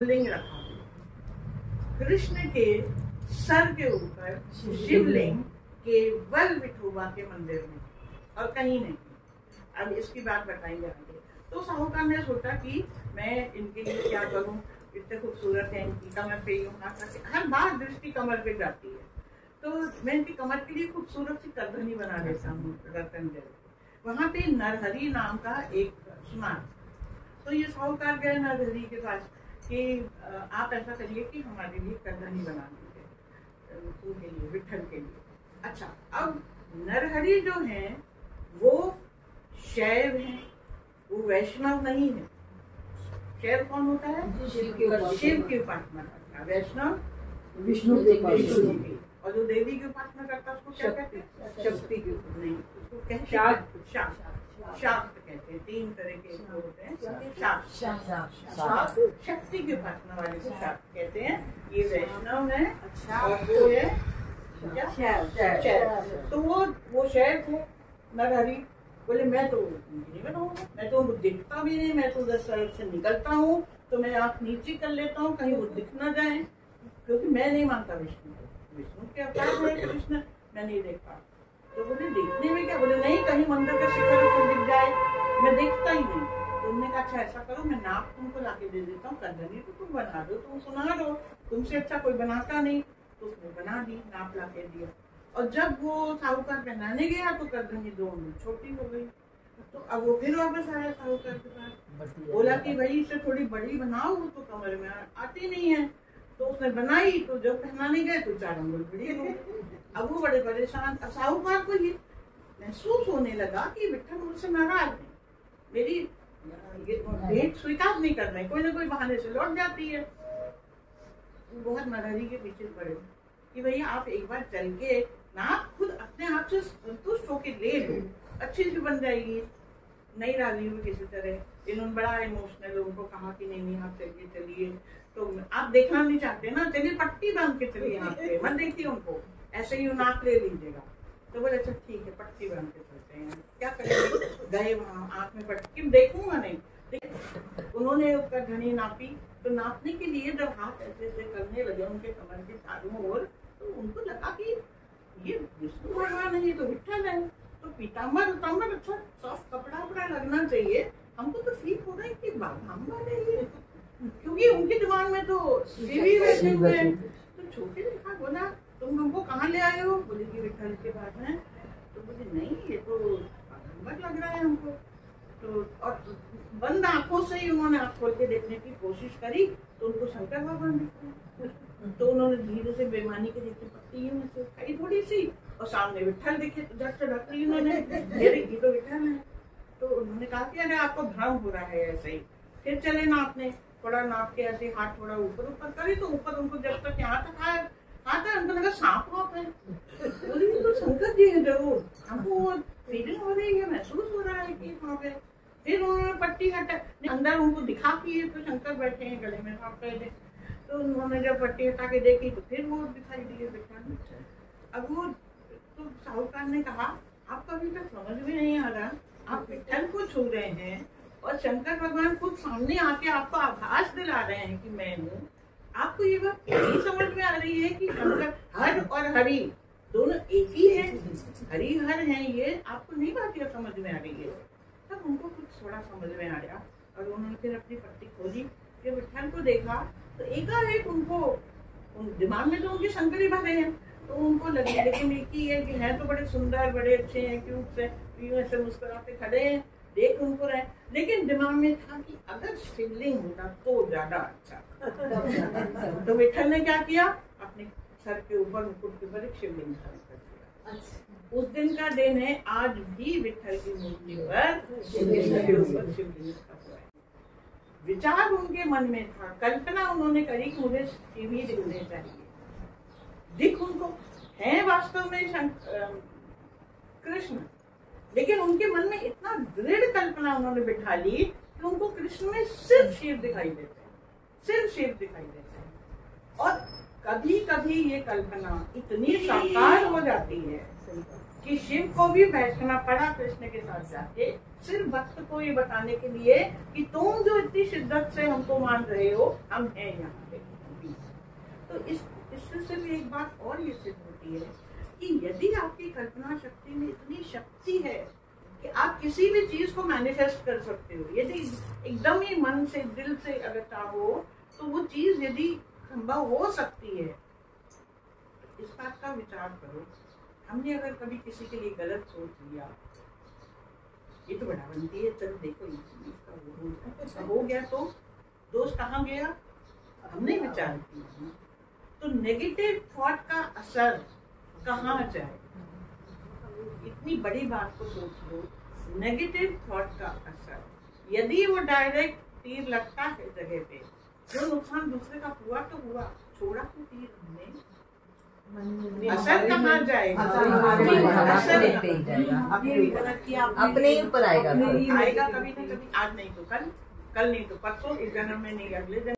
लिंग रखा कृष्ण के सर के ऊपर शिवलिंग केवल विठोबा के मंदिर में और कहीं नहीं। अब इसकी बात बताएंगे आगे। तो साहूकार ने सोचा कि मैं इनके लिए क्या करूं, इतने खूबसूरत है, इनकी कमर पे हर बार दृष्टि कमर पे जाती है, तो मैं इनकी कमर के लिए खूबसूरत सी करधनी बना देता हूँ रतन जल। वहां पे नरहरि नाम का एक सुना, तो ये साहूकार गए नरहरि के पास कि आप ऐसा करिए कि हमारे लिए करधनी बना दीजिए उनके लिए, विठल के लिए। अच्छा, अब नरहरि जो है वो शैव है, वो वैष्णव नहीं है। शैव कौन होता है? शिव की उपासना करता। वैष्णव विष्णु की। और जो देवी की उपासना करता है उसको क्या कहते हैं? शक्ति की। नहीं, उसको कहते हैं शाक्त कहते हैं। 3 तरह के होते हैं। शक्ति की उपासना वाले को शाक्त कहते हैं। ये वैष्णव है और वो है शैव। तो वो शैव थे नरहरि। बोले मैं तो नहीं बनाऊंगा, मैं तो दिखता भी नहीं, मैं तो उधर सड़क से निकलता हूँ तो मैं आँख नीचे कर लेता हूँ कहीं वो दिख ना जाए, क्योंकि मैं नहीं मानता विष्णु को। विष्णु के अवतार है कृष्ण, मैं नहीं देखता। तो बोले देखने में क्या? बोले नहीं, कहीं मंदिर का शिखर ऊपर दिख जाए, मैं देखता ही नहीं। तो उन्होंने कहा अच्छा ऐसा करो, मैं नाप तुमको लाके दे देता हूँ, करधनी तो तुम बना दो, तुम सुना दो, तुमसे अच्छा कोई बनाता नहीं। तो उसने बना दी, नाप लाके दिया। और जब वो साहूकार पहनाने गया तो करधनी 2 उंगली छोटी हो गई। तो अब वो फिर वापस आया साहूकार के पास, बोला कि भाई इसे थोड़ी बड़ी बनाओ, तो कमर में आती नहीं है। तो उसने बनाई, तो जब पहनाने गए तो 4 उंगली बड़ी हो गई। अब वो बड़े परेशान। अब साहूकार को ये महसूस होने लगा कि विठल मुझसे नाराज है, मेरी भेंट स्वीकार नहीं कर रहे, कोई ना कोई बहाने से लौट जाती है। बहुत नरहरि के पीछे पड़े कि भैया आप एक बार चल के ना खुद अपने आप से संतुष्ट होके ले लो, अच्छी सी बन जाएगी। नहीं राजी हुई किसी तरह। इन्होंने बड़ा इमोशनल उनको कहा कि नहीं आप चलिए, तो आप देखना नहीं चाहते ना, चलिए पट्टी बांध के चलिए, यहाँ पे मत देखिए उनको, ऐसे ही नाक ले लीजिएगा। तो बोले अच्छा ठीक है, पट्टी बांध के चलते हैं। क्या करेंगे? गए वहाँ, आँख में पट्टी, देखूंगा नहीं। उन्होंने करधनी नापी, तो नापने के लिए जब हाथ ऐसे ऐसे करने लगे उनके कमर के चारों ओर, तो उनको लगा कि ये विष्णु भगवान है, ये तो विठल है। तो पीताम्बर उताम्बर अच्छा सॉफ्ट कपड़ा लगना चाहिए, हमको तो फील हो रहा है कि बाघाम्बर है ये, क्योंकि उनके दिमाग में तो शिव ही बैठे हुए हैं। तो छोटे लिखा बोला तुम हमको कहाँ ले आए हो? बोले कि विठल के पास है। तो बोले नहीं, ये तो बाघाम्बर लग रहा है हमको। तो और बंद आंखों से ही उन्होंने आँख खोल के देखने की कोशिश करी, तो उनको शंकर भगवान दिखते। तो उन्होंने धीरे से बेईमानी के देखते पट्टी में से उठाई थोड़ी सी, और सामने विठल दिखे, तो झट से ढक ली उन्होंने, ये तो विठल है। तो उन्होंने कहा कि अरे आपको भ्रम हो रहा है ऐसे ही। फिर चले नापने, थोड़ा नाप के ऐसे हाथ थोड़ा ऊपर ऊपर करे, तो ऊपर उनको जब तक यहाँ तक आया उनको लगा सांप वाप है। बोली तो शंकर जी है जरूर, हमको फीलिंग हो रही है, महसूस हो रहा है कि वहाँ पे। फिर उन्होंने पट्टी हटा, अंदर उनको दिखा कि तो शंकर बैठे हैं, गले में सांप पहले। तो उन्होंने जब पट्टी हटा के देखी तो फिर वो दिखाई दिए विठल। अब वो तो साहूकार ने कहा आपको अभी तक समझ में नहीं आ रहा, आप विठल को छू रहे हैं और शंकर भगवान खुद सामने आके आपको आभास दिला रहे हैं कि मैं हूँ। आपको ये बात नहीं समझ में आ रही है कि शंकर हर और हरि दोनों एक ही है, हरि हर हैं, ये आपको नहीं बात ये समझ में आ रही है। तब उनको कुछ थोड़ा समझ में आ गया और उन्होंने फिर अपनी पट्टी खोली, जब विठल को देखा तो एकाएक उनको दिमाग में तो उनके शंकर ही भरे हैं, तो उनको लगे लेकिन एक ही है कि हैं तो बड़े सुंदर, बड़े अच्छे हैं, क्यूट से, ऐसे मुस्कुराते खड़े हैं, देख उनको रहे। लेकिन दिमाग में था कि अगर शिवलिंग होता तो ज्यादा अच्छा। तो विठल ने क्या किया, अपने सर के ऊपर, मुकुट के ऊपर एक शिवलिंग धारण कर दिया। उस दिन का दिन है, आज भी विठल की मूर्ति पर शिवलिंग रखा हुआ है। विचार उनके मन में था, कल्पना उन्होंने करी कि मुझे शिव ही दिखने चाहिए। दिख उनको है वास्तव में कृष्ण, लेकिन उनके मन में इतना दृढ़ कल्पना उन्होंने बिठा ली कि उनको कृष्ण में सिर्फ शिव दिखाई देते हैं, सिर्फ शिव दिखाई देते हैं। और कभी कभी ये कल्पना इतनी साकार हो जाती है कि शिव को भी बैठना पड़ा कृष्ण के साथ जाके, सिर्फ भक्त को ये बताने के लिए कि तुम जो इतनी शिद्दत से हमको मान रहे हो, हम हैं यहाँ पे। तो इससे भी एक बात और ये सिद्ध होती है कि यदि आपकी कल्पना शक्ति में इतनी शक्ति है कि आप किसी भी चीज को मैनिफेस्ट कर सकते हो, यदि एकदम ही मन से दिल से अगर चाहो तो वो चीज यदि संभव हो सकती है, तो इस बात का विचार करो। हमने अगर कभी किसी के लिए गलत सोच लिया, ये तो बड़ा बनती है, चलो देखो इसका हो गया, तो दोष कहाँ गया? हमने विचार किया। तो नेगेटिव थॉट का असर कहाँ जाए? इतनी बड़ी बात को सोच लो, नेगेटिव थॉट का असर, यदि वो डायरेक्ट तीर लगता है जगह पे, जो नुकसान दूसरे का हुआ तो हुआ, छोड़ा तो तीर हमने, असर कहाँ जाएगा? अपने ऊपर आएगा कभी ना कभी, आज नहीं तो कल, कल नहीं तो परसों, इस जन्म में नहीं अगले जन्म।